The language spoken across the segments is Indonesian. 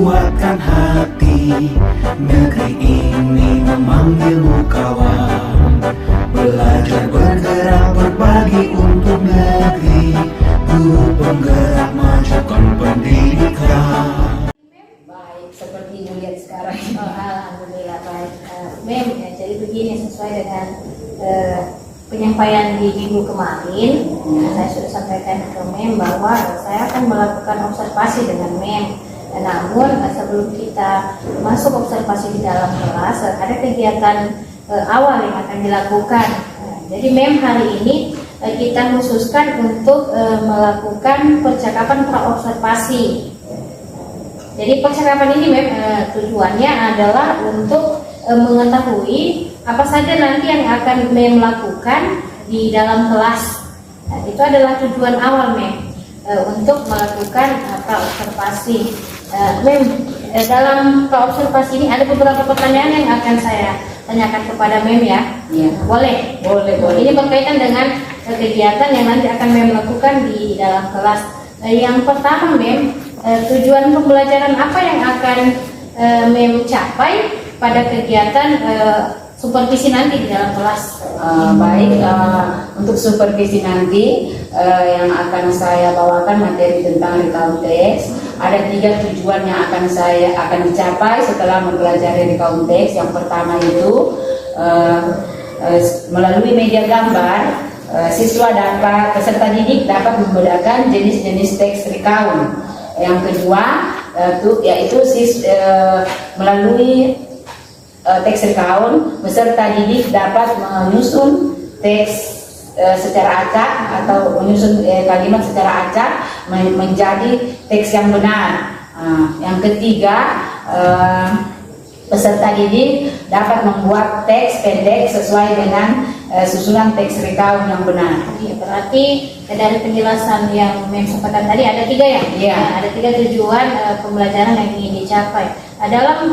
kuatkan hati. Negeri ini memanggilmu kawan. Belajar bergerak berbagi untuk negeri. Guru penggerak majukan pendidikan. Baik, seperti yang lihat sekarang. Alhamdulillah baik. Mem, ya, jadi begini sesuai dengan penyampaian di minggu kemarin, saya sudah sampaikan ke Mem bahwa saya akan melakukan observasi dengan Mem. Namun sebelum kita masuk observasi di dalam kelas, ada kegiatan awal yang akan dilakukan. Jadi Mem hari ini kita khususkan untuk melakukan percakapan praobservasi. Jadi percakapan ini tujuannya adalah untuk mengetahui apa saja nanti yang akan Mem lakukan di dalam kelas. Nah, itu adalah tujuan awal Mem untuk melakukan praobservasi. Mem, dalam praobservasi ini ada beberapa pertanyaan yang akan saya tanyakan kepada Mem ya. Ya. Boleh? Boleh. Ini berkaitan dengan kegiatan yang nanti akan Mem lakukan di dalam kelas. Yang pertama Mem, tujuan pembelajaran apa yang akan Mem capai pada kegiatan supervisi nanti di dalam kelas? Baik, untuk supervisi nanti yang akan saya bawakan materi tentang recount text. Ada 3 tujuan yang akan dicapai setelah mempelajari recount text. Yang pertama itu melalui media gambar, siswa peserta didik dapat membedakan jenis-jenis teks recount. Yang kedua yaitu melalui teks recount, peserta didik dapat menyusun teks secara acak atau menyusun kalimat secara acak menjadi teks yang benar. Yang ketiga, peserta didik dapat membuat teks pendek sesuai dengan susunan teks recount yang benar. Iya, berarti dari penjelasan yang Mem sampaikan tadi ada 3 ya? Iya. Ada 3 tujuan pembelajaran yang ingin dicapai. Dalam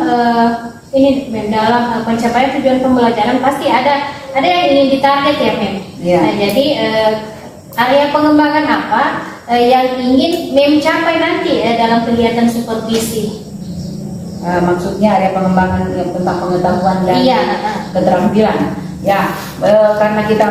dalam pencapaian tujuan pembelajaran pasti ada yang ingin ditarget ya Mem. Iya. Nah, jadi area pengembangan apa yang ingin Mem capai nanti dalam kegiatan supervisi? Maksudnya area pengembangan tentang pengetahuan dan Iya. keterampilan. Ya, karena kita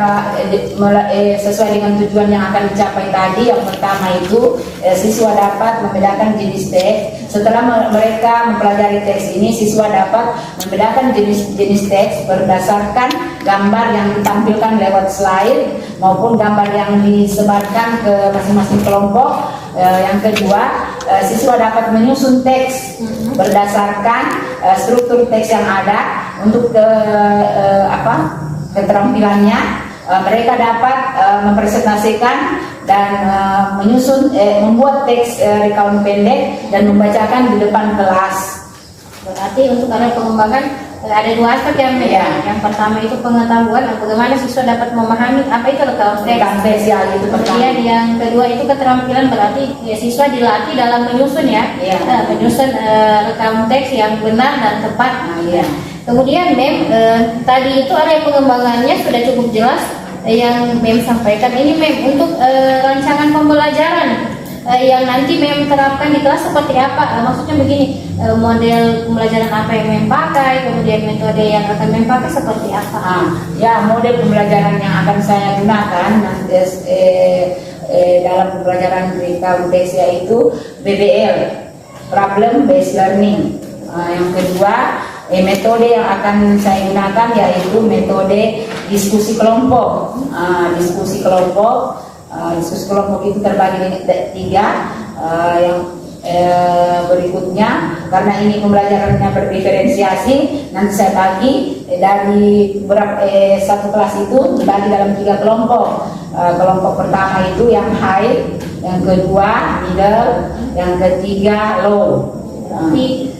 sesuai dengan tujuan yang akan dicapai tadi. Yang pertama itu siswa dapat membedakan jenis teks. Setelah mereka mempelajari teks ini, siswa dapat membedakan jenis teks berdasarkan gambar yang ditampilkan lewat slide maupun gambar yang disebarkan ke masing-masing kelompok. Yang kedua, siswa dapat menyusun teks berdasarkan struktur teks yang ada untuk keterampilannya. Mereka dapat mempresentasikan dan membuat teks recount pendek dan membacakan di depan kelas. Berarti untuk area pengembangan ada 2 aspek ya Mem. Ya. Yang pertama itu pengetahuan, bagaimana siswa dapat memahami apa itu recount text. Ya, itu pertama. Kemudian yang kedua itu keterampilan, berarti ya, siswa dilatih dalam menyusun ya, Iya. menyusun recount text yang benar dan tepat. Iya. Kemudian Mem, tadi itu area pengembangannya sudah cukup jelas yang Mem sampaikan. Ini Mem untuk rancangan pembelajaran yang nanti Mem terapkan di kelas seperti apa? Maksudnya begini, model pembelajaran apa yang Mem pakai, kemudian metode yang akan Mem pakai seperti apa? Ya, model pembelajaran yang akan saya gunakan dalam pembelajaran recount text yaitu BBL, Problem Based Learning. Yang kedua, metode yang akan saya gunakan yaitu metode diskusi kelompok. Diskusi kelompok itu terbagi menjadi 3. Yang berikutnya, karena ini pembelajarannya berdiferensiasi, nanti saya bagi dari satu kelas itu dibagi dalam 3 kelompok. Kelompok pertama itu yang high, yang kedua middle, yang ketiga low. Berarti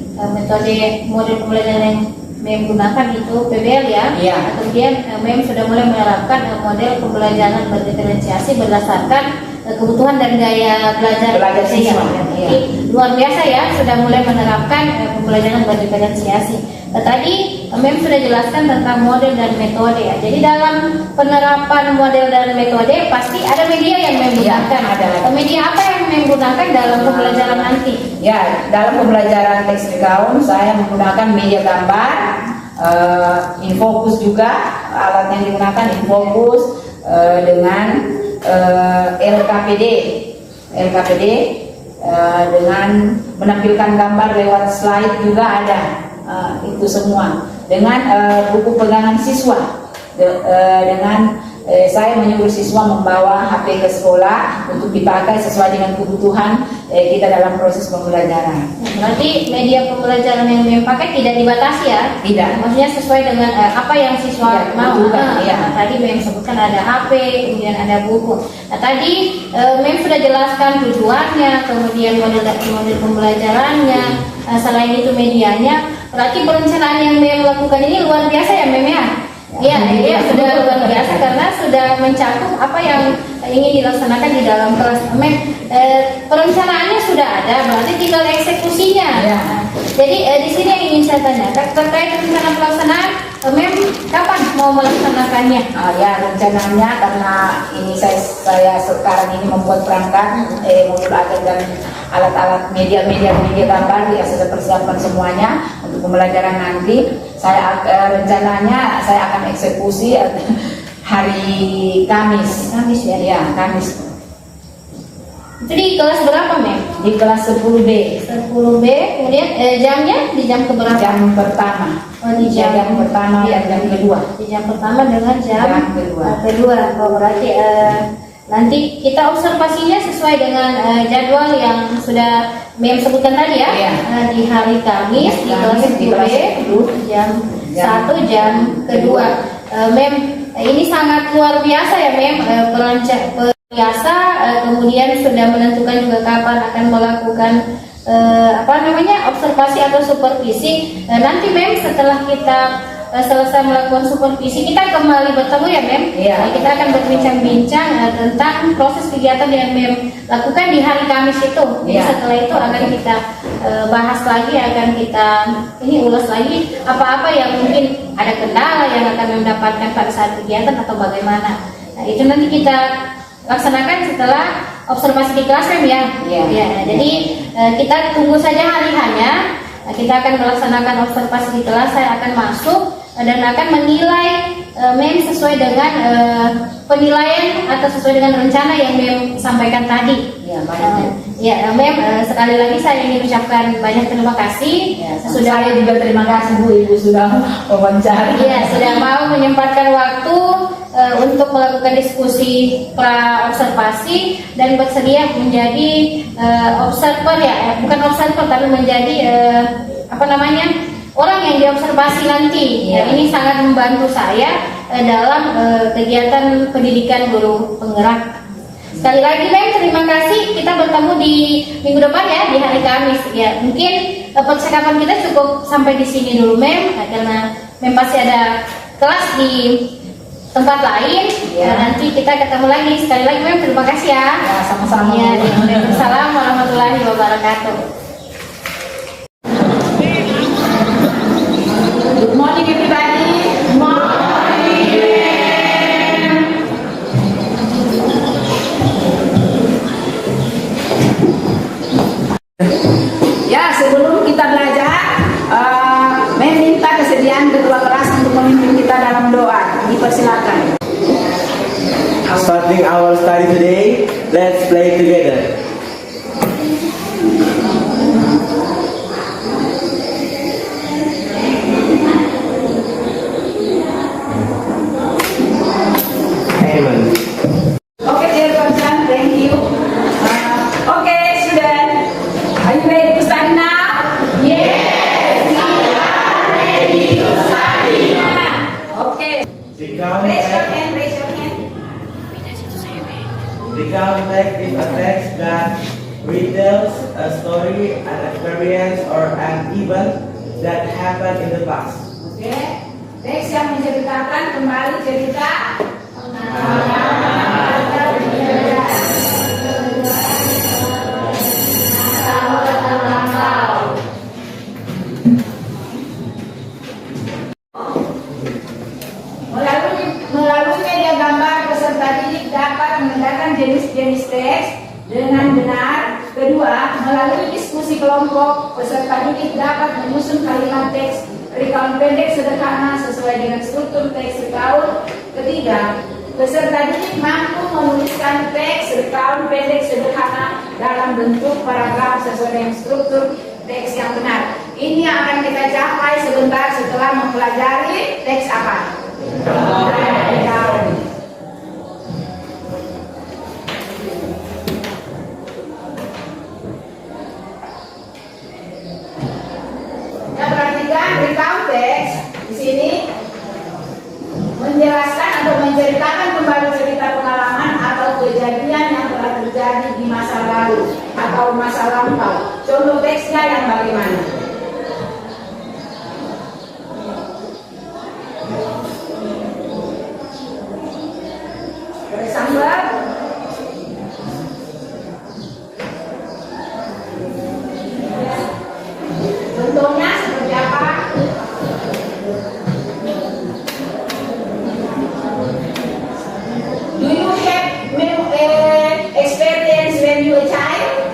model pembelajaran yang Mem gunakan itu PBL ya. Iya. Kemudian Mem sudah mulai menerapkan model pembelajaran berdiferensiasi berdasarkan kebutuhan dan gaya belajar siswa. Jadi luar biasa ya, sudah mulai menerapkan pembelajaran berdiferensiasi. Tadi Mem sudah jelaskan tentang model dan metode ya. Jadi dalam penerapan model dan metode pasti ada media yang menggunakan. Ada. Media apa yang menggunakan dalam pembelajaran nanti? Ya, dalam pembelajaran teks account saya menggunakan media gambar, Infocus juga, alat yang digunakan Infocus dengan LKPD dengan menampilkan gambar lewat slide juga ada. Itu semua dengan buku pegangan siswa dengan saya menyuruh siswa membawa HP ke sekolah untuk dipakai sesuai dengan kebutuhan kita dalam proses pembelajaran. Berarti media pembelajaran yang dipakai tidak dibatasi ya? Tidak. Maksudnya sesuai dengan apa yang siswa mau. Iya. Tadi Mem sebutkan ada HP, kemudian ada buku. Nah tadi Mem sudah jelaskan tujuannya, kemudian model pembelajarannya, selain itu medianya. Berarti perencanaan yang Mem lakukan ini luar biasa ya Mem ya? Iya, sudah luar biasa karena sudah mencakup apa yang ingin dilaksanakan di dalam kelas. Mem, perencanaannya sudah ada, berarti tinggal eksekusinya. Ya. Jadi di sini yang ingin saya tanya terkait rencana pelaksanaan, Mem kapan mau melaksanakannya? Ya, rencananya karena ini saya sekarang ini membuat perangkat modul ajar dan alat-alat media gambar yang sudah persiapkan semuanya untuk pembelajaran nanti. Rencananya saya akan eksekusi hari Kamis. Kamis ya? Ya, Kamis. Itu di kelas berapa Mem? Di kelas 10B. 10B, kemudian jamnya di jam keberapa? Jam pertama. Di jam pertama dan jam kedua. Di jam pertama dengan jam kedua. Oh, berarti nanti kita observasinya sesuai dengan jadwal yang sudah Mem sebutkan tadi ya. Iya. Di hari Kamis di kelas 10B jam 1 jam kedua. Mem, ini sangat luar biasa ya Mem, kemudian sudah menentukan juga kapan akan melakukan observasi atau supervisi. Nanti Mem setelah kita selesai melakukan supervisi kita kembali bertemu ya Mem. Iya. Kita akan berbincang-bincang tentang proses kegiatan yang Mem lakukan di hari Kamis itu. Jadi setelah itu akan kita bahas lagi, akan kita ulas lagi apa-apa yang mungkin ada kendala yang akan mendapatkan pada saat kegiatan atau bagaimana. Nah itu nanti kita laksanakan setelah observasi di kelas Mem ya. Ya, jadi kita tunggu saja hari hanya. Kita akan melaksanakan observasi di kelas. Saya akan masuk dan akan menilai Mem sesuai dengan penilaian atau sesuai dengan rencana yang Mem sampaikan tadi. Mem, sekali lagi saya ingin ucapkan banyak terima kasih. Saya juga terima kasih Bu, Ibu sudah wawancara. Sudah mau menyempatkan waktu untuk melakukan diskusi pra observasi dan bersedia menjadi observer ya, bukan observer tapi menjadi orang yang diobservasi nanti. Ini sangat membantu saya dalam kegiatan pendidikan guru penggerak. Sekali lagi Mem, terima kasih. Kita bertemu di minggu depan ya, di hari Kamis ya. Mungkin percakapan kita cukup sampai di sini dulu Mem, karena Mem pasti ada kelas di tempat lain. Nanti kita ketemu lagi. Sekali lagi Mem, terima kasih ya. Sama-sama. Waalaikumsalam warahmatullahi wabarakatuh. Good morning everybody. Good morning. Sebelum kita belajar, meminta kesediaan kedua kelas untuk memimpin kita dalam doa. Dipersilakan. Starting our study today, let's play together. Amen. Okay, dear person, thank you. Okay, student, are you ready to study now? Yes, we are ready to study. Okay. Raise your hand, raise your hand. The context is a text that retells a story, an experience, or an event that happened in the past. Okay. Teks yang menceritakan kembali cerita Peserta didik dapat menyusun kalimat teks recount pendek sederhana sesuai dengan struktur teks recount. Ketiga, peserta didik mampu menuliskan teks recount pendek sederhana dalam bentuk paragraf sesuai dengan struktur teks yang benar. Ini yang akan kita capai sebentar setelah mempelajari teks apa? Nah, perhatikan recount teks di sini menjelaskan atau menceritakan kembali cerita pengalaman atau kejadian yang telah terjadi di masa lalu atau masa lampau. Contoh teksnya yang bagaimana? For example, contohnya seperti apa? Do you have experience when you were a child?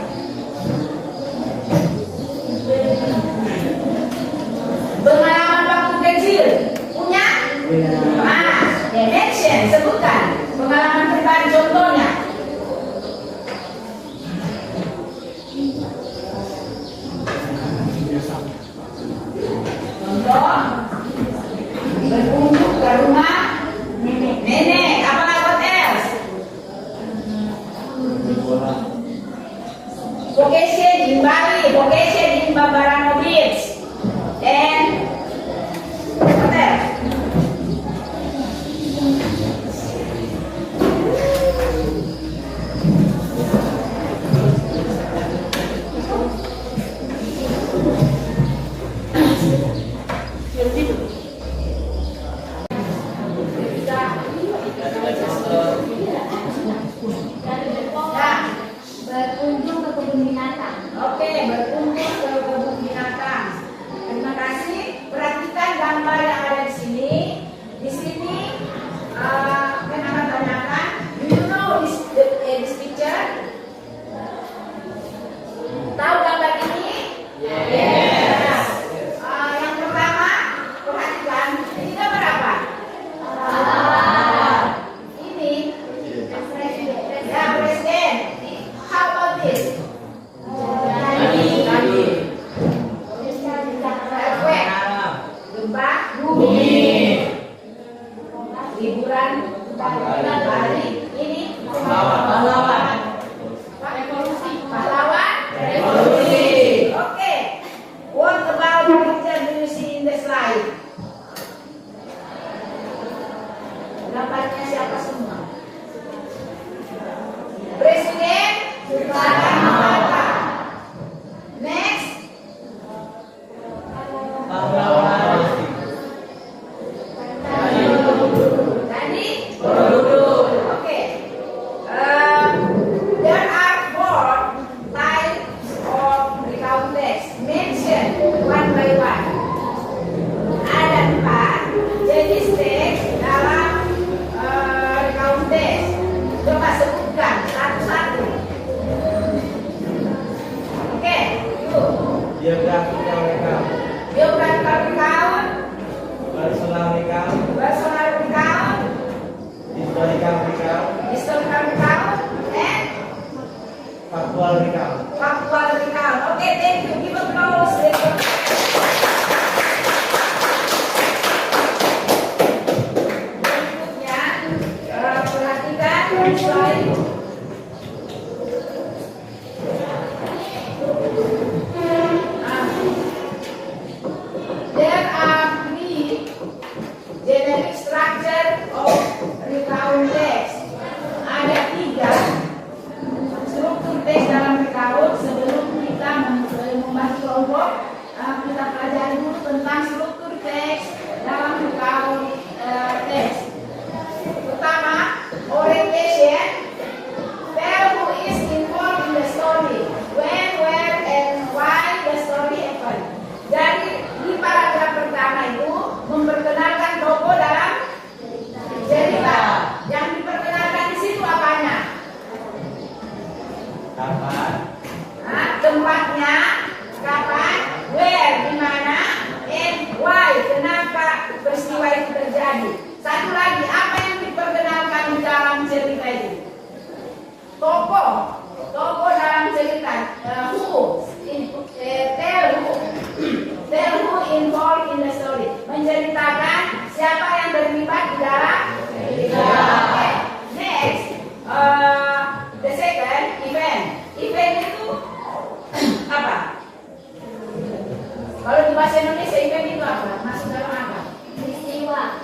Kalau di bahasa Indonesia event itu apa? Masuk dalam apa? Peristiwa.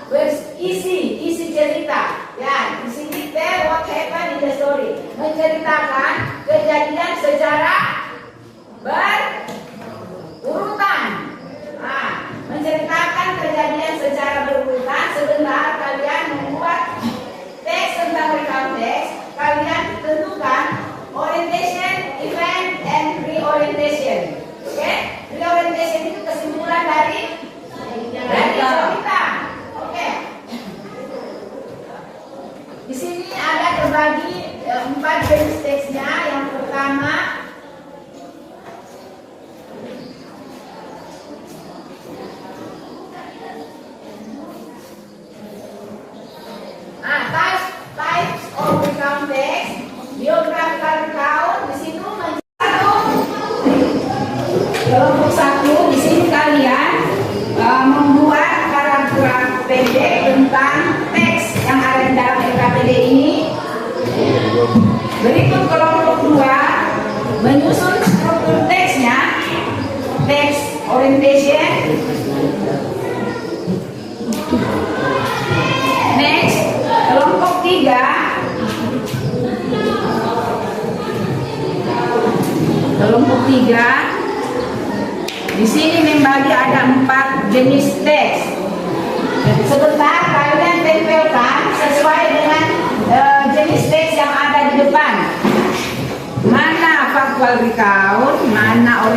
Isi cerita. Ya, di sini tell what happened in the story. Menceritakan kejadian secara berurutan. Menceritakan kejadian secara berurutan. Sebentar kalian membuat teks tentang recount text, kalian tentukan orientation, event, and reorientation. Oke? Reorientation itu kesimpulan dari cerita. Oke. Di sini ada terbagi 4 jenis teksnya. Yang pertama types of recount text, biographical recount. Di situ kelompok 1 di sini kalian membuat paragraf pendek tentang teks yang ada di dalam RKPD ini. Berikut kelompok 2 menyusun struktur teksnya, teks orientation. Next, kelompok 3 di sini membagi ada 4 jenis teks. Sebentar kalian tempelkan sesuai dengan jenis teks yang ada di depan. Mana factual recount, mana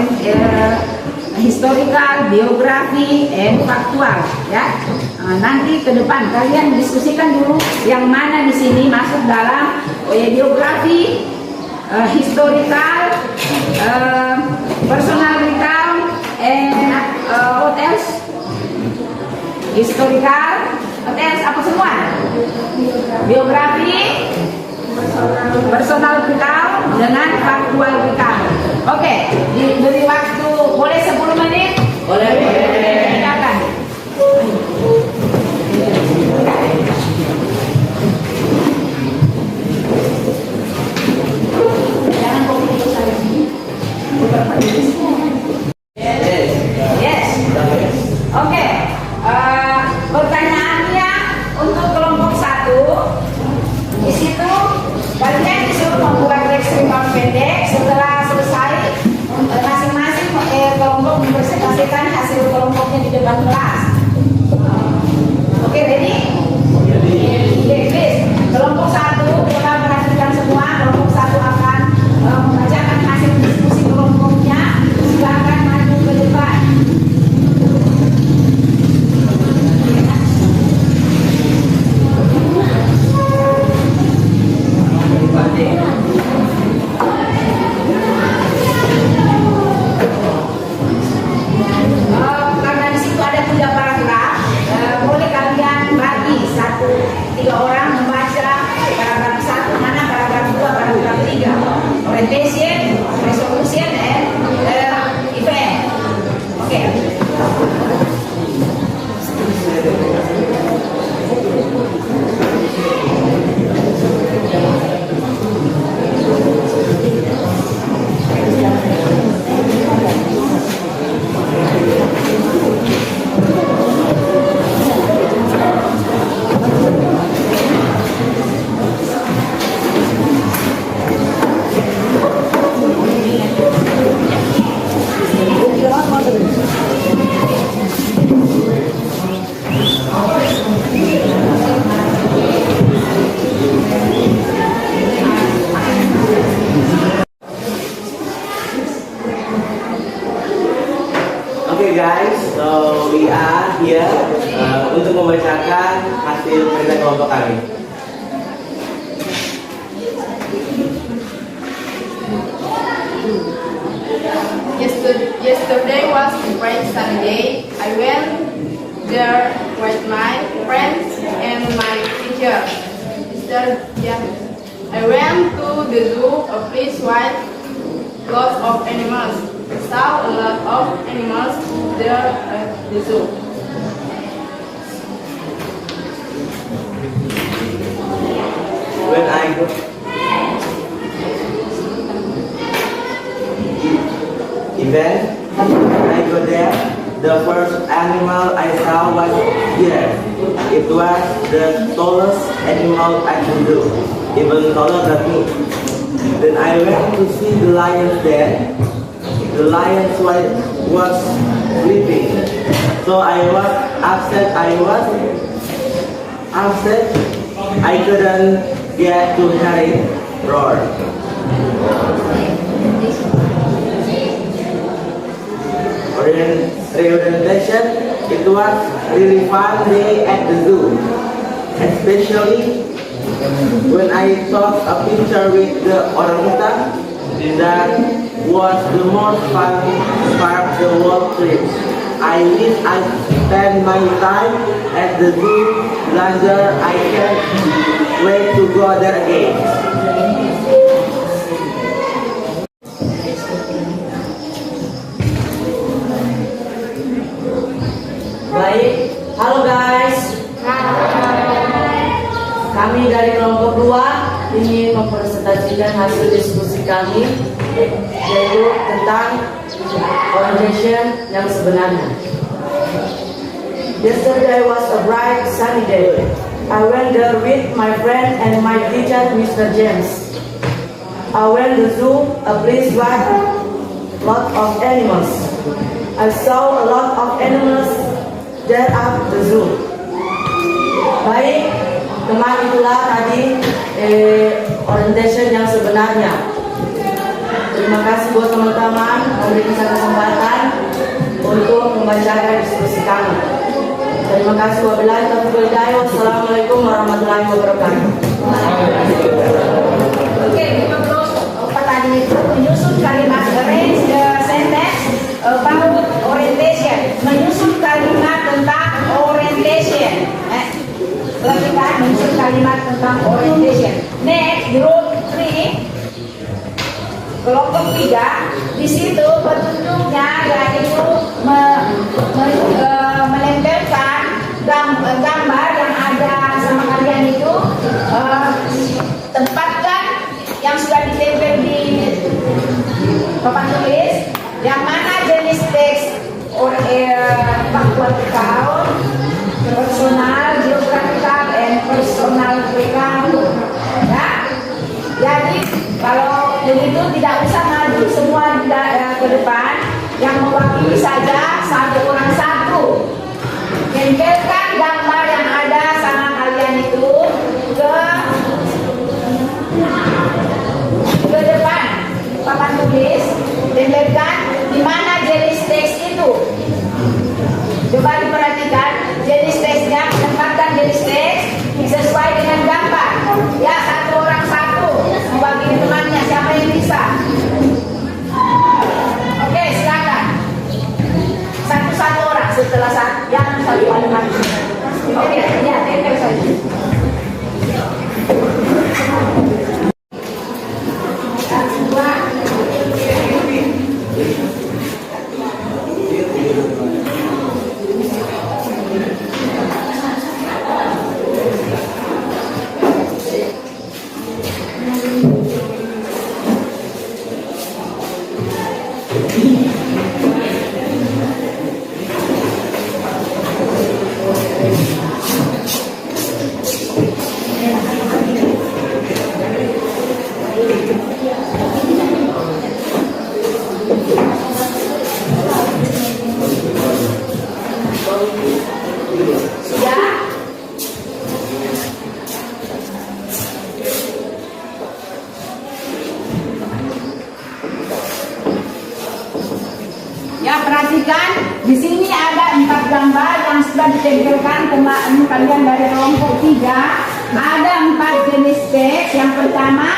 historical, biografi, and faktual, ya. Nanti ke depan kalian diskusikan dulu yang mana di sini masuk dalam biografi, historical, personal recount, and what else? Historical, what else? Apa semua? Biografi, personal recount, dengan factual recount. Oke, diberi waktu, boleh 10 menit? Boleh. Silakan. Jangan kopi saya ini. Yes. Oke. Pertanyaannya untuk kelompok 1, di situ kalian disuruh membuat teks recount pendek. Setelah selesai, masing-masing kelompok mempresentasikan hasil kelompoknya di depan kelas. Oke, ready? Please. Kelompok 1, kita perhatikan semua. Kelompok 1 akan membacakan hasil diskusi kelompoknya. Silakan maju ke depan. Karena di situ ada 3 paragraf, boleh kalian bagi 3 orang membaca paragraf 1, mana paragraf 2, paragraf 3, orientation, resolution, and event. Oke. Okay guys, so we are here untuk membacakan hasil kerja kelompok kami. Yesterday was a great sunny day. I went there with my friends and my teacher, Mr. Jan. I went to the zoo, a place with lots of animals. Saw a lot of animals there at the zoo. When I go event, when I go there, The first animal I saw was deer. It was the tallest animal at the zoo, even taller than me. Then I went to see the lions there. The lion was sleeping. So I was upset. I couldn't get to hear it roar. Reorientation, it was really fun day at the zoo, especially when I took a picture with the orangutan. That was the most fun part of the whole trip. I wish I spent my time at the zoo longer. I can't wait to go there again. Baik, halo guys. Kami dari kelompok 2 ingin mempresentasikan hasil diskusi kami, yaitu tentang orientation yang sebenarnya. Yesterday was a bright sunny day. I went there with my friend and my teacher, Mr. James. I went to the zoo, a place with lot of animals. I saw a lot of animals there at the zoo. Baik, teman, itulah tadi orientation yang sebenarnya. Terima kasih buat teman-teman memberikan saya kesempatan untuk membacakan diskusi kami. Terima kasih. Wabillahi taufiq wal hidayah. Wassalamualaikum warahmatullahi wabarakatuh. Oke, kita terus pertanyaan itu menyusun kalimat arrange the sentence about orientation. Menyusun kalimat tentang orientation. Perhatikan, menyusun kalimat tentang orientation. Next, group 3, kelompok 3. Di situ petunjuknya yaitu menempelkan gambar yang ada sama kalian itu, tempatkan yang sudah ditempel di papan tulis, yang mana jenis teks faktual, personal, geographical, and personal pronoun. Ya, jadi kalau begitu tidak usah maju semua ke depan, yang mewakili saja satu orang satu. Tempelkan gambar yang ada sama kalian itu ke depan papan tulis. Tempelkan di mana jenis teks itu. Coba diperhatikan jenis teksnya, tempatkan jenis teks sesuai dengan gambar. Ya, satu orang satu membagi temannya, siapa yang bisa? Oke, silakan. Satu orang setelah yang satu kalimat. Oke, ya, tempel saja. Ya, perhatikan di sini ada 4 gambar yang sudah ditempelkan teman kalian dari kelompok 3. Ada 4 jenis teks. Yang pertama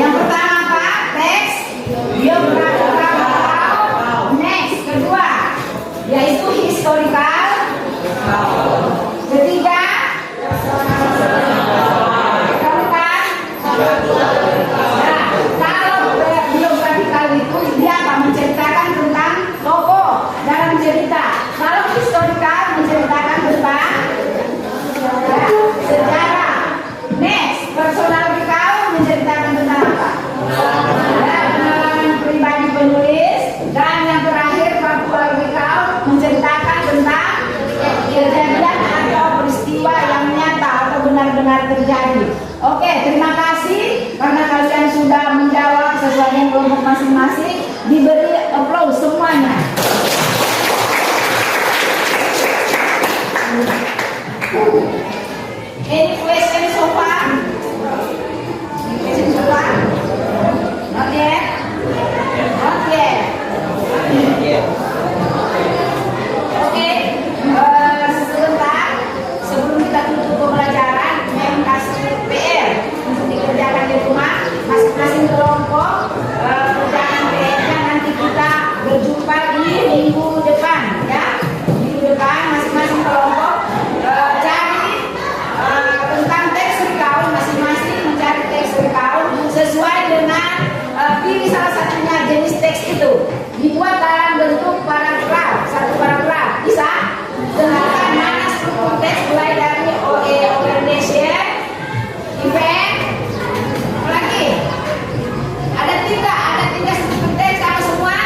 apa? Teks geographical. Next, kedua yaitu historical. Ketiga, kalau geographical itu dia akan menceritakan tentang tokoh dalam cerita. Kalau historical menceritakan tentang sejarah. Next, personal menceritakan tentang apa? Pengalaman pribadi penulis. Dan yang terakhir, faktual terjadi. Oke, terima kasih karena kalian sudah menjawab sesuai dengan kelompok masing-masing. Diberi applause semuanya. Any question so far? Any question so far? Not yet? Not yet. Oke, sebentar sebelum kita tutup pembelajaran, Mem kasih PR untuk dikerjakan di rumah masing-masing kelompok. Kerjaan PR-nya nanti kita berjumpa di minggu depan, ya. Minggu depan masing-masing kelompok cari tentang teks recount, masing-masing mencari teks recount sesuai dengan pilih salah satunya jenis teks itu. Dibuat dalam bentuk paragraf, satu paragraf bisa. Tentukan mana struktur teks mulai dari OE, orientation, event, apa lagi? Ada tiga struktur teks sama semua.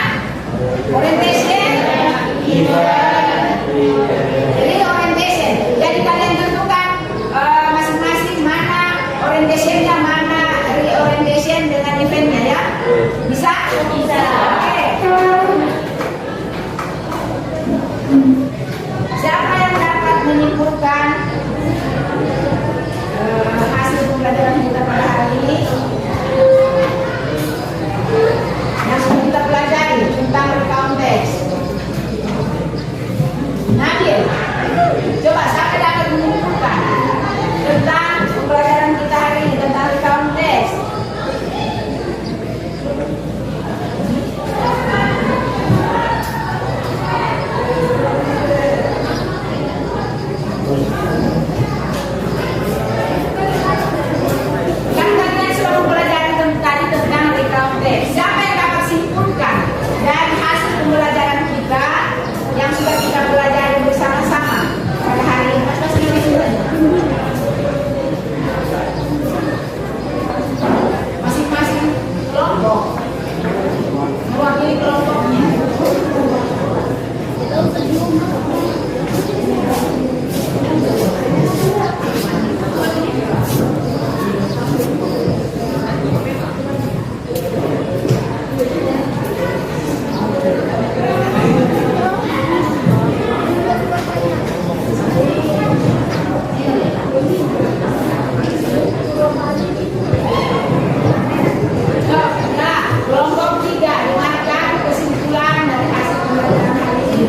Orientation, jadi orientation. Jadi kalian tentukan masing-masing mana orientationnya, mana reorientation dengan eventnya, ya. Bisa? Bisa. Oke. Siapa yang dapat menyimpulkan hasil pembelajaran kita pada hari ini yang sudah kita pelajari tentang recount text? Nabil, coba siapa dapat menyimpulkan tentang pembelajaran kita hari ini tentang recount text? Kan kalian sudah mempelajari tadi tentang recount text. Siapa yang dapat simpulkan dari hasil pembelajaran kita yang sudah kita pelajari bersama-sama pada hari ini? Masing-masing kelompok mewakili kelompoknya. Kelompok 3 dengarkan kesimpulan dari hasil pembelajaran hari ini.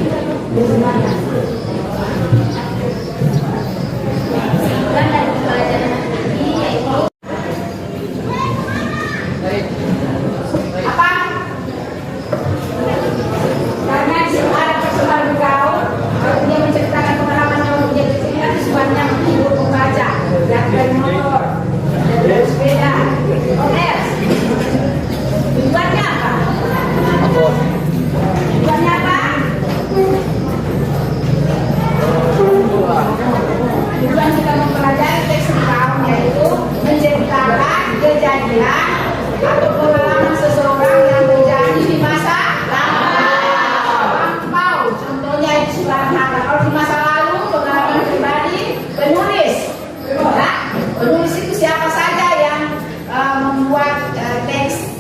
Kesimpulan dari pembelajaran hari ini yaitu apa? Karena di situ ada personal recount, dia menceritakan pengalamannya waktu dia kecil, siswanya menghibur pembaca, dari motor, dari sepeda. Oke. Tujuannya apa? Tujuannya apa? Tujuan kita mempelajari teks recount yaitu menceritakan kejadian atau pengalaman seseorang yang terjadi di masa lampau. Contohnya itu sederhana. Kalau di masa lalu pengalaman pribadi penulis. Ya, penulis itu siapa saja yang membuat teks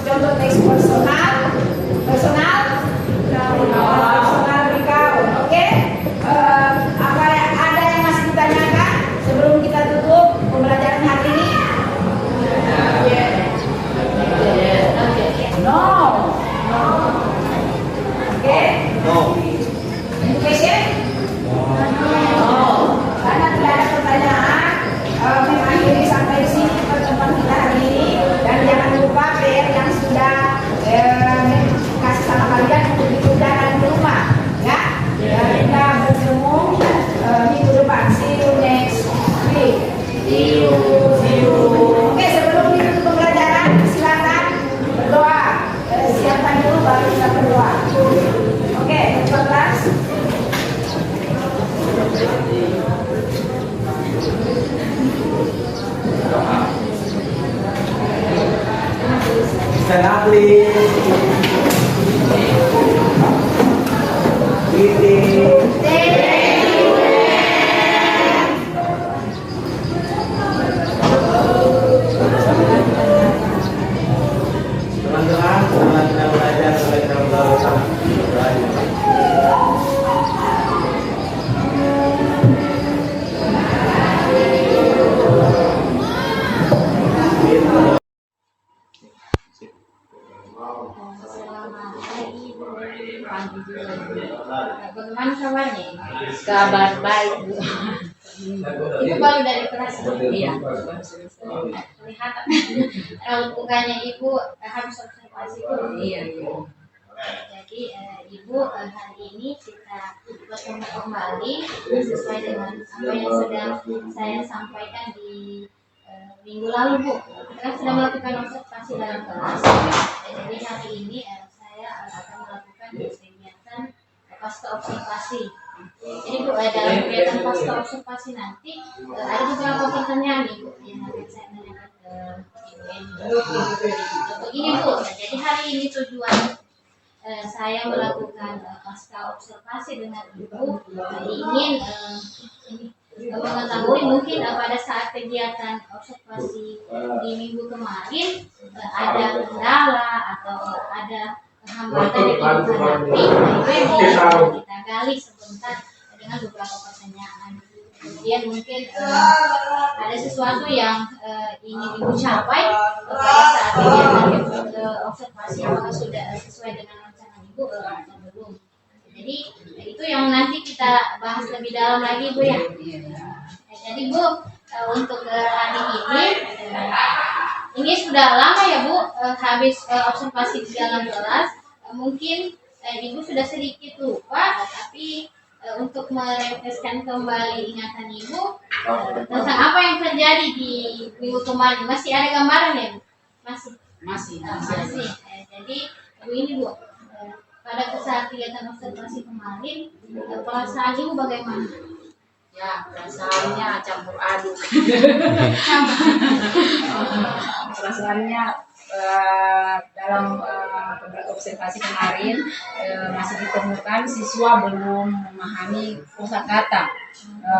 contoh teks personal recount. Oke. Apa ada yang masih ditanyakan sebelum kita tutup pembelajaran hari ini? No. Oke. Any question? No. Karena tidak ada pertanyaan, mengakhiri sampai di sini pertemuan kita hari ini. Dan jangan lupa PR yang sudah kasih sama kalian untuk dikerjakan di rumah, ya. Kita bertemu minggu depan. See you next week. See you. Oke, sebelum ditutup pembelajaran, silakan berdoa. Siapkan dulu baru kita berdoa. Oke, ketua kelas. Stand up, please. Greeting. Bagaimana kabarnya? Kabar baik, Bu. Ibu baru dari kelas. Iya. Kelihatan bukannya ibu harus observasi dulu. Iya. Jadi ibu hari ini kita bertemu kembali sesuai dengan apa yang sudah saya sampaikan di minggu lalu, Bu. Kita kan sudah melakukan observasi dalam kelas. Jadi hari ini saya akan melakukan kegiatan pasca observasi. Jadi Bu, dalam kegiatan pasca observasi nanti ada beberapa pertanyaan nih, Bu, yang akan saya tanyakan ke Ibu Eni. Begini, Bu, jadi hari ini tujuan saya melakukan pasca observasi dengan Ibu ingin mengetahui mungkin pada saat kegiatan observasi di minggu kemarin ada kendala atau ada hambatan yang Ibu hadapi. Ibu mau kita gali sebentar dengan beberapa pertanyaan. Kemudian mungkin ada sesuatu yang ingin Ibu capai pada saat kegiatan observasi, apakah sudah sesuai dengan rencana Ibu atau belum. Jadi itu yang nanti kita bahas lebih dalam lagi, Bu, ya. Jadi Bu, untuk hari ini sudah lama ya, Bu, habis observasi di dalam kelas. Mungkin Ibu sudah sedikit lupa, tapi untuk merefreshkan kembali ingatan Ibu tentang apa yang terjadi di minggu kemarin. Masih ada gambaran ya, Bu? Masih. Jadi Bu, ini Bu, pada saat kegiatan observasi kemarin, perasaan Ibu bagaimana? Ya, perasaannya campur aduk. Perasaannya dalam observasi kemarin masih ditemukan siswa belum memahami kosakata,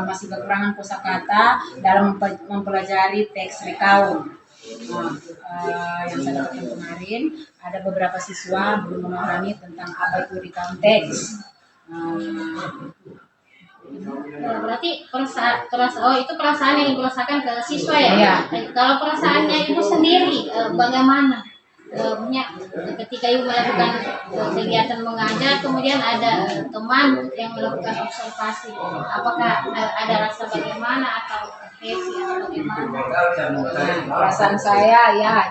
masih kekurangan kosakata dalam mempelajari teks recount. Yang saya dapatkan kemarin ada beberapa siswa belum memahami tentang apa itu recount teks. Berarti itu perasaan yang Ibu rasakan ke siswa ya? Iya. Kalau perasaannya Ibu sendiri bagaimana? Ketika Ibu melakukan kegiatan mengajar, kemudian ada teman yang melakukan observasi, apakah ada rasa bagaimana atau happy atau bagaimana? Perasaan saya ya,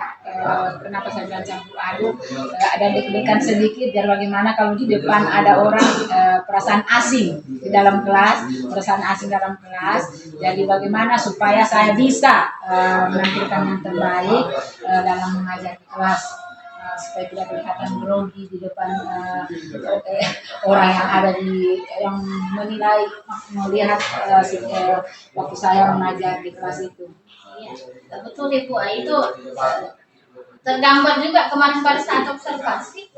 kenapa saya bilang campur aduk, ada deg-degan sedikit biar bagaimana kalau di depan ada orang perasaan asing di dalam kelas, jadi bagaimana supaya saya bisa menampilkan yang terbaik dalam mengajar di kelas, supaya tidak kelihatan grogi di depan orang yang ada yang melihat waktu saya mengajar di kelas itu. Iya, betul Ibu. Itu tergambar juga kemarin pada saat observasi,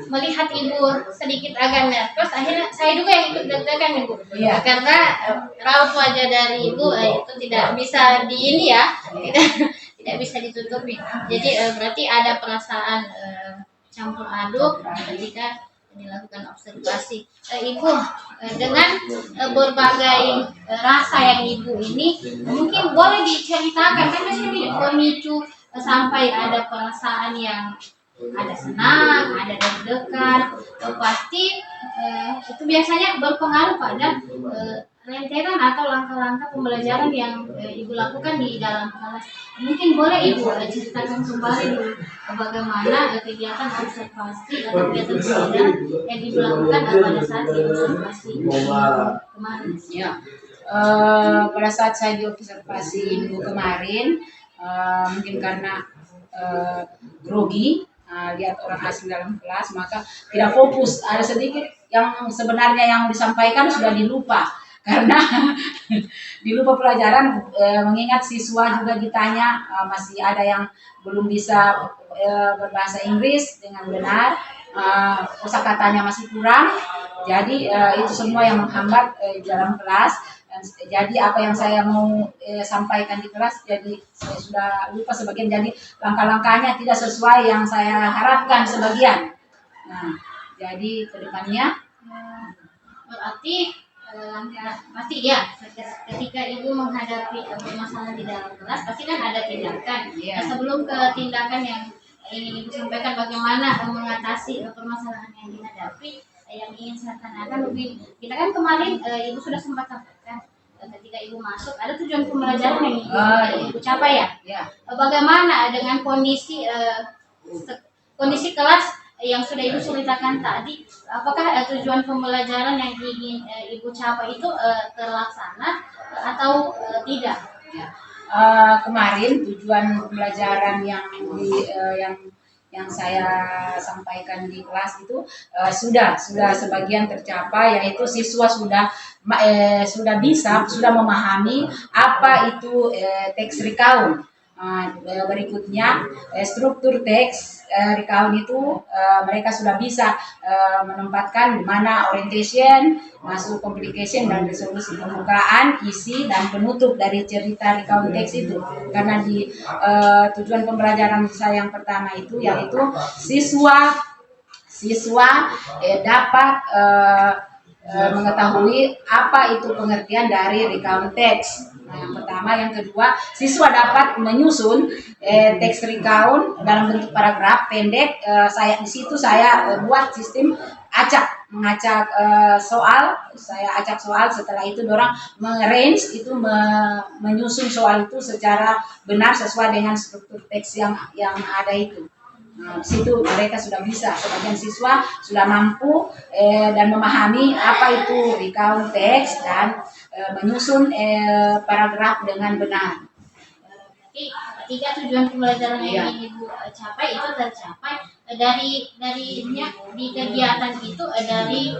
melihat Ibu sedikit agak nervous. Akhirnya saya juga yang ikut deg-degan, Ibu. Iya. Karena raut wajah dari Ibu itu tidak bisa tidak bisa ditutupi. Jadi berarti ada perasaan campur aduk ketika dilakukan observasi. Ibu dengan berbagai rasa yang Ibu ini mungkin boleh diceritakan, kan biasanya memicu sampai ada perasaan yang ada senang, ada deg-degan, pasti itu biasanya berpengaruh pada rentetan atau langkah-langkah pembelajaran yang Ibu lakukan di dalam kelas. Mungkin boleh Ibu ceritakan kembali bagaimana kegiatan observasi atau kegiatan pembelajaran yang Ibu lakukan pada saat observasi kemarin. Ya, pada saat saya diobservasi minggu kemarin, mungkin karena grogi, lihat orang asing dalam kelas, maka tidak fokus. Ada sedikit yang sebenarnya yang disampaikan sudah dilupa. Karena dilupa pelajaran, mengingat siswa juga ditanya, masih ada yang belum bisa berbahasa Inggris dengan benar, kosakatanya masih kurang, jadi itu semua yang menghambat dalam kelas. Jadi apa yang saya mau sampaikan di kelas, jadi saya sudah lupa sebagian, jadi langkah-langkahnya tidak sesuai yang saya harapkan sebagian. Nah, jadi kedepannya berarti pasti ya, ketika Ibu menghadapi permasalahan di dalam kelas pasti kan ada tindakan. Nah, sebelum ke tindakan yang ingin Ibu sampaikan bagaimana mengatasi permasalahan yang dihadapi, yang ingin saya tanyakan lebih, kita kan kemarin Ibu sudah sempat sampaikan ketika Ibu masuk ada tujuan pembelajaran yang Ibu capai ya. Ya. Bagaimana dengan kondisi kelas yang sudah Ibu ceritakan tadi? Apakah tujuan pembelajaran yang ingin Ibu capai itu terlaksana atau tidak? Ya. Kemarin tujuan pembelajaran yang saya sampaikan di kelas itu sudah sebagian tercapai, yaitu siswa sudah memahami apa itu teks recount. Berikutnya struktur teks recount itu mereka sudah bisa menempatkan di mana orientation, masuk complication dan resolusi, pembukaan, isi dan penutup dari cerita recount teks itu. Karena di tujuan pembelajaran saya yang pertama itu yaitu siswa dapat mengetahui apa itu pengertian dari recount teks. Nah, yang pertama, yang kedua, siswa dapat menyusun teks recount dalam bentuk paragraf pendek. Saya di situ buat sistem mengacak soal. Saya acak soal, setelah itu dorang mengarrange itu menyusun soal itu secara benar sesuai dengan struktur teks yang ada itu. Nah, di situ mereka sudah bisa, sebagian siswa sudah mampu dan memahami apa itu recount teks dan menyusun paragraf dengan benar. Jadi ketiga tujuan pembelajaran yang ingin Ibu capai itu tercapai di kegiatan itu dari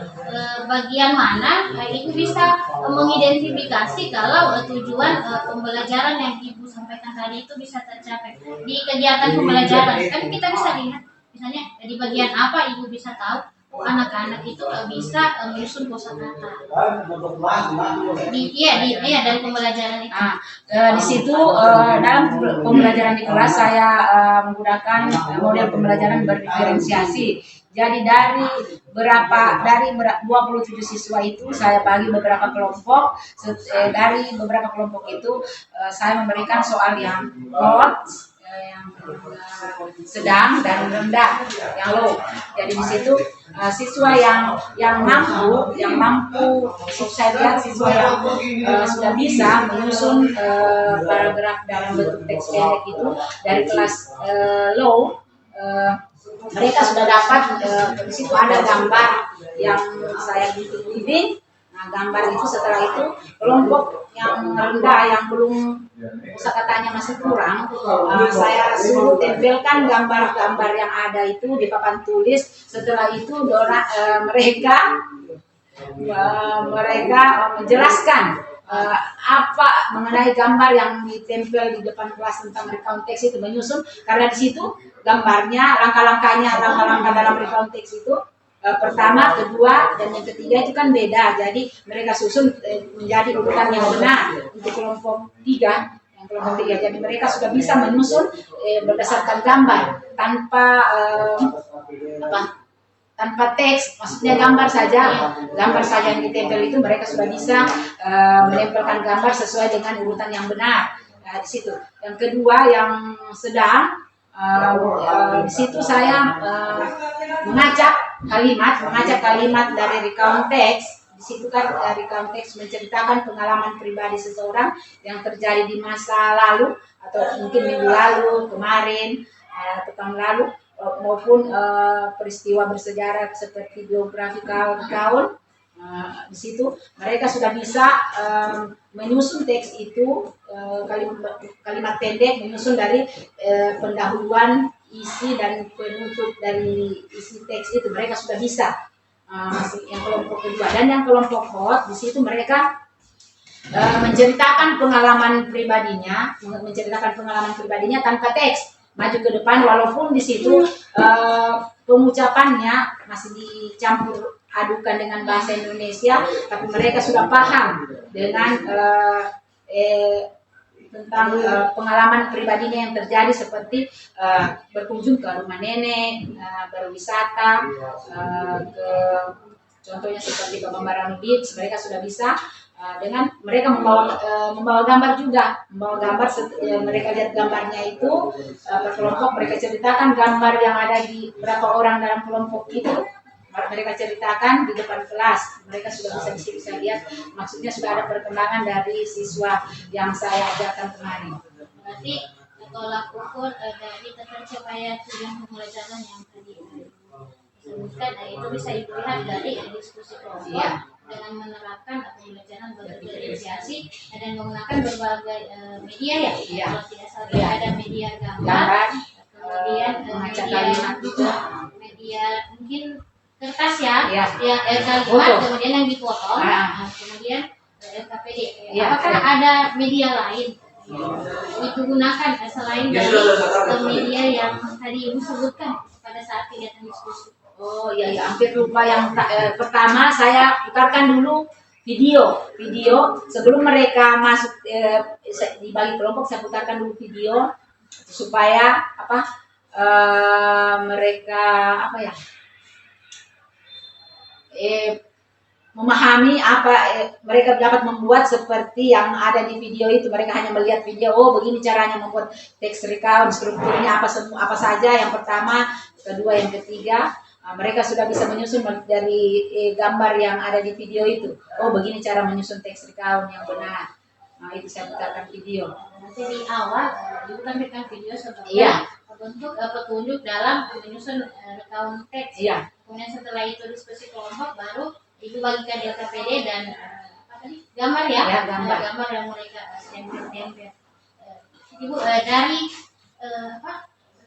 bagian mana Ibu bisa mengidentifikasi kalau tujuan pembelajaran yang Ibu sampaikan tadi itu bisa tercapai di kegiatan pembelajaran. Kan kita bisa lihat misalnya di bagian apa Ibu bisa tahu anak-anak itu bisa menyusun kosakata. Dan pembelajaran itu. Di situ dalam pembelajaran di kelas saya menggunakan model pembelajaran berdiferensiasi. Jadi dari 27 siswa itu saya bagi beberapa kelompok. Dari beberapa kelompok itu saya memberikan soal yang hot, yang sedang dan rendah, yang low. Jadi di situ siswa yang mampu saya lihat siswa yang sudah bisa menyusun paragraf dalam bentuk teks pendek itu dari kelas low, mereka sudah dapat di situ ada gambar yang saya bikin. Nah, gambar itu setelah itu kelompok yang rendah yang belum kosakatanya masih kurang, saya suruh tempelkan gambar-gambar yang ada itu di papan tulis. Setelah itu mereka menjelaskan apa mengenai gambar yang ditempel di depan kelas tentang recount teks itu, menyusun karena di situ gambarnya langkah dalam recount teks itu pertama, kedua, dan yang ketiga itu kan beda. Jadi mereka susun menjadi urutan yang benar untuk kelompok 3. Yang kelompok 3, jadi mereka sudah bisa menyusun berdasarkan gambar tanpa teks, maksudnya gambar saja yang ditempel itu mereka sudah bisa menempelkan gambar sesuai dengan urutan yang benar. Nah, di situ. Yang kedua yang sedang, di situ saya mengacak kalimat dari recount teks. Di situ kan recount teks menceritakan pengalaman pribadi seseorang yang terjadi di masa lalu atau mungkin minggu lalu, kemarin, atau tahun lalu, maupun peristiwa bersejarah seperti biografikal account. Di situ mereka sudah bisa menyusun teks itu, kalimat pendek menyusun dari pendahuluan, isi dan penutup dari isi teks itu mereka sudah bisa. Yang kelompok kedua dan yang kelompok hot, di situ mereka menceritakan pengalaman pribadinya tanpa teks, maju ke depan walaupun di situ pengucapannya masih dicampur adukan dengan bahasa Indonesia, tapi mereka sudah paham dengan tentang pengalaman pribadinya yang terjadi seperti berkunjung ke rumah nenek, berwisata, contohnya seperti ke Bambarang Beach. Mereka sudah bisa dengan mereka membawa gambar juga, mereka lihat gambarnya itu per kelompok, mereka ceritakan gambar yang ada di berapa orang dalam kelompok itu. mereka ceritakan di depan kelas. Mereka sudah bisa lihat, maksudnya sudah ada perkembangan dari siswa yang saya ajarkan kemarin. Berarti tolak ukur dari tercapaian tujuan pembelajaran yang tadi disebutkan, itu bisa Ibu lihat dari diskusi kelompok dengan menerapkan pembelajaran berdifferensiasi dan menggunakan berbagai media ya. Kalau tidak salah ada media gambar, kemudian media mungkin kertas kalimat, kemudian yang dipotong, kemudian LKPD. Apakah ada media lain digunakan selain dari media yang tadi Ibu sebutkan pada saat kegiatan diskusi? Oh iya, hampir lupa yang pertama saya putarkan dulu video sebelum mereka masuk dibagi kelompok. Saya putarkan dulu video supaya mereka memahami mereka dapat membuat seperti yang ada di video itu. Mereka hanya melihat video, oh begini caranya membuat text recount, strukturnya apa saja, yang pertama, kedua, yang ketiga. Mereka sudah bisa menyusun dari gambar yang ada di video itu. Oh begini cara menyusun text recount yang benar. Nah itu saya putarkan video. Nanti di awal Ibu tampilkan video sebagai bentuk petunjuk dalam menyusun recount teks. Kemudian setelah itu diskusi kelompok, baru Ibu bagikan LKPD dan gambar gambar yang mereka tempel. Ibu dari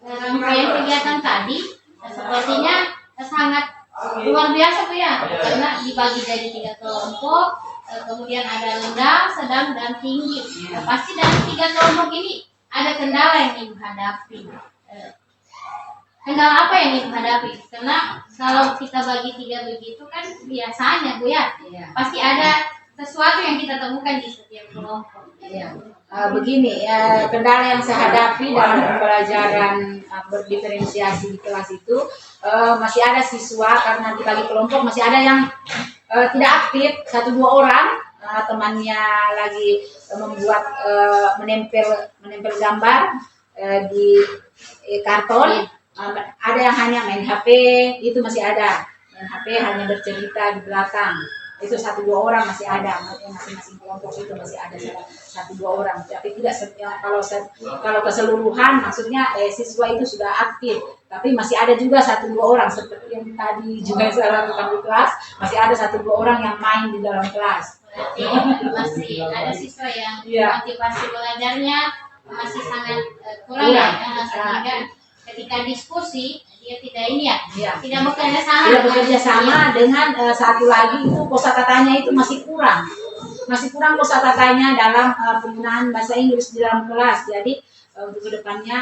rangkaian kegiatan tadi sepertinya sangat luar biasa Bu ya, karena dibagi dari 3 kelompok, kemudian ada rendah, sedang, dan tinggi. Pasti dari 3 kelompok ini ada kendala yang Ibu hadapi. Kendala apa yang Ibu hadapi? Karena kalau kita bagi 3 begitu kan biasanya Bu ya, pasti ada sesuatu yang kita temukan di setiap kelompok. Begini, kendala yang saya hadapi dalam pembelajaran berdiferensiasi di kelas itu, masih ada siswa karena dibagi kelompok, masih ada yang tidak aktif, 1-2 orang temannya lagi membuat menempel gambar di karton. Ada yang hanya main HP, itu masih ada main HP, hanya bercerita di belakang. Itu 1-2 orang masih ada, masing-masing kelompok itu masih ada 1-2 orang. Tapi tidak kalau keseluruhan, maksudnya siswa itu sudah aktif. Tapi masih ada juga 1-2 orang seperti yang tadi juga saya lakukan di kelas. Masih ada 1-2 orang yang main di dalam kelas. Berarti masih ada siswa yang motivasi belajarnya masih sangat kurang sehingga ketika diskusi dia tidak bekerja sama dengan satu lagi itu kosakatanya itu masih kurang kosakatanya dalam penggunaan bahasa Inggris di dalam kelas. Jadi untuk kedepannya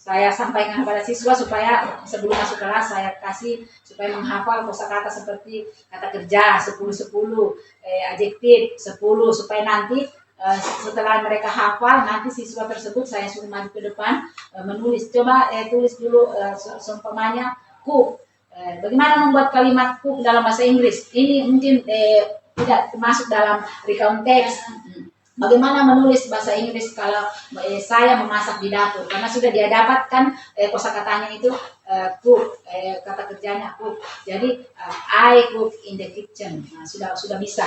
saya sampaikan kepada siswa supaya sebelum masuk kelas saya kasih supaya menghafal kosakata seperti kata kerja 10-10, adjektif 10, supaya nanti setelah mereka hafal, nanti siswa tersebut saya suruh maju ke depan menulis. Coba tulis dulu seumpamanya cook. Bagaimana membuat kalimat cook dalam bahasa Inggris? Ini mungkin tidak masuk dalam recount text. Bagaimana menulis bahasa Inggris kalau saya memasak di dapur? Karena sudah dia dapatkan kosakatanya itu cook, kata kerjanya cook. Jadi I cook in the kitchen. Nah, sudah bisa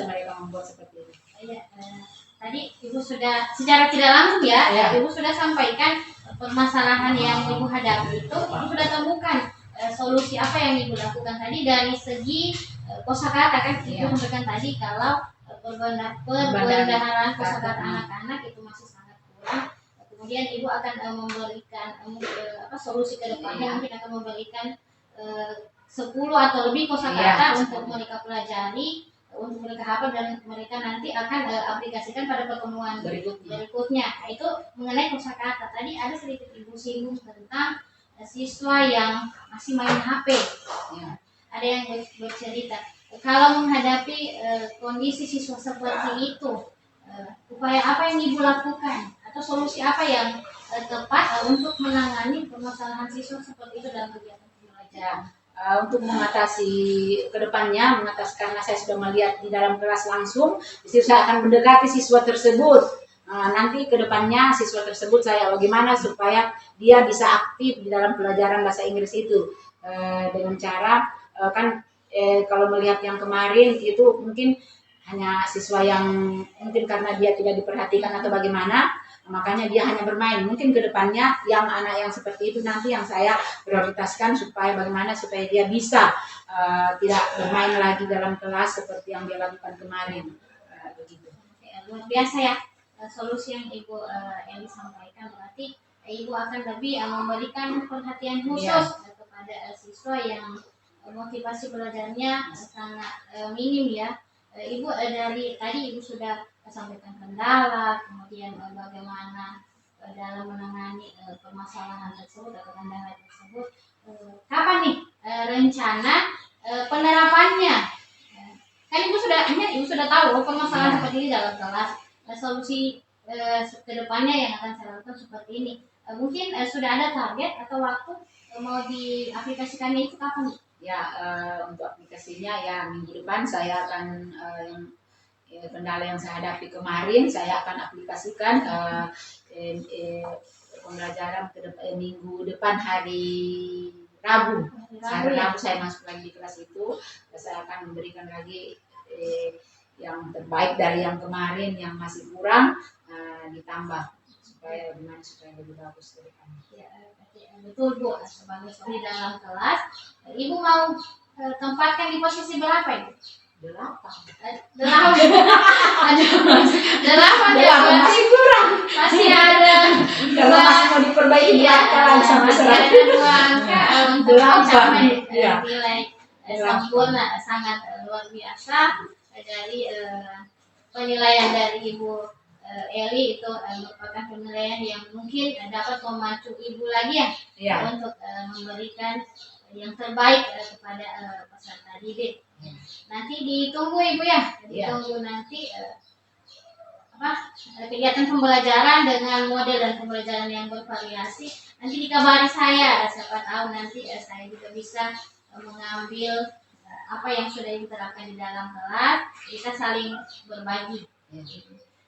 mereka membuat seperti itu. Tadi Ibu sudah secara tidak langsung Ibu sudah sampaikan permasalahan yang Ibu hadapi itu, Ibu sudah temukan solusi apa yang Ibu lakukan tadi dari segi kosakata kan Ibu sampaikan tadi kalau perbendaharaan kosakata anak-anak itu masih sangat kurang. Kemudian Ibu akan memberikan solusi ke depannya, mungkin akan memberikan 10 atau lebih kosakata untuk mereka pelajari, untuk mereka hafal, dan mereka nanti akan aplikasikan pada pertemuan berikutnya. Nah, itu mengenai kosakata. Tadi ada sedikit Ibu singgung tentang siswa yang masih main HP. Ada yang bercerita kalau menghadapi kondisi siswa seperti itu, upaya apa yang Ibu lakukan atau solusi apa yang tepat untuk menangani permasalahan siswa seperti itu dalam kegiatan pembelajaran? Untuk mengatasi kedepannya, karena saya sudah melihat di dalam kelas langsung, saya akan mendekati siswa tersebut. nanti ke depannya siswa tersebut saya bagaimana supaya dia bisa aktif di dalam pelajaran bahasa Inggris itu dengan cara kalau melihat yang kemarin itu mungkin hanya siswa yang mungkin karena dia tidak diperhatikan atau bagaimana, makanya dia hanya bermain. Mungkin ke depannya yang anak yang seperti itu nanti yang saya prioritaskan supaya bagaimana supaya dia bisa tidak bermain lagi dalam kelas seperti yang dia lakukan kemarin. Begitu. Luar biasa ya solusi yang Ibu Eli sampaikan, berarti Ibu akan lebih memberikan perhatian khusus kepada siswa yang motivasi belajarnya sangat minim ya. Ibu dari tadi Ibu sudah sampaikan kendala, kemudian bagaimana dalam menangani permasalahan tersebut atau kendala tersebut. Kapan nih rencana penerapannya? Kan Ibu sudah tahu permasalahan seperti ini dalam kelas. Solusi kedepannya yang akan saya lakukan seperti ini. Mungkin sudah ada target atau waktu mau diaplikasikannya itu kapan? Ya, untuk aplikasinya ya minggu depan saya akan kendala yang saya hadapi kemarin saya akan aplikasikan pembelajaran minggu depan hari Rabu. Hari Rabu saya masuk lagi di kelas itu, saya akan memberikan lagi yang terbaik dari yang kemarin yang masih kurang ditambah supaya lebih bagus ke depan. Ya, betul Bu, sebagai di dalam kelas, Ibu mau tempatkan di posisi berapa Ibu? 8. Delapan masih kurang. Masih ada Kalau masih mau diperbaiki lagi sampai 100. Ada 2 angka untuk 8. mencapai Ya. nilai sempurna, sangat luar biasa. Dari penilaian dari Ibu Eli itu merupakan penilaian yang mungkin dapat memacu Ibu lagi ya. Untuk memberikan yang terbaik kepada peserta didik. Nanti ditunggu Ibu ya, ditunggu nanti kegiatan pembelajaran dengan model dan pembelajaran yang bervariasi. Nanti dikabari saya, siapa tahu nanti saya juga bisa mengambil apa yang sudah diterapkan di dalam kelas, kita saling berbagi.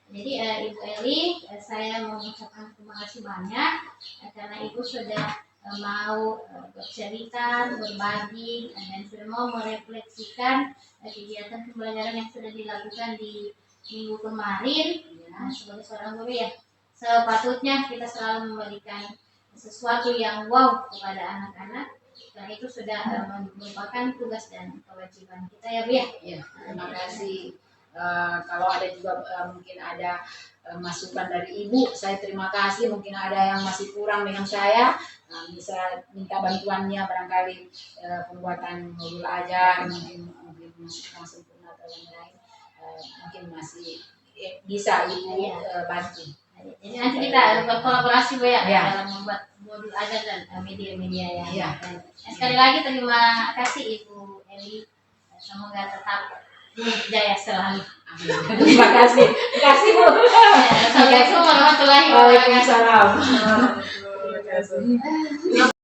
Jadi Ibu Eli, saya mengucapkan terima kasih banyak karena Ibu sudah mau bercerita, berbagi, dan sudah mau merefleksikan kegiatan pembelajaran yang sudah dilakukan di minggu kemarin. Sebagai seorang guru ya, sepatutnya kita selalu memberikan sesuatu yang wow kepada anak-anak, dan itu sudah merupakan tugas dan kewajiban kita ya Bu ya. Ya, terima kasih. Kalau ada juga mungkin ada masukan dari Ibu, saya terima kasih. Mungkin ada yang masih kurang dengan saya, bisa minta bantuannya barangkali pembuatan modul ajar, mungkin masih kurang sempurna atau yang lain, mungkin masih bisa Ibu bantu. Jadi nanti kita berkolaborasi Bu ya, dalam membuat modul ajar dan media-media ya. Sekali lagi terima kasih Ibu Eli, semoga tetap jaya selalu. Terima kasih. Terima kasih Bu. Assalamualaikum warahmatullahi wabarakatuh. Waalaikumsalam.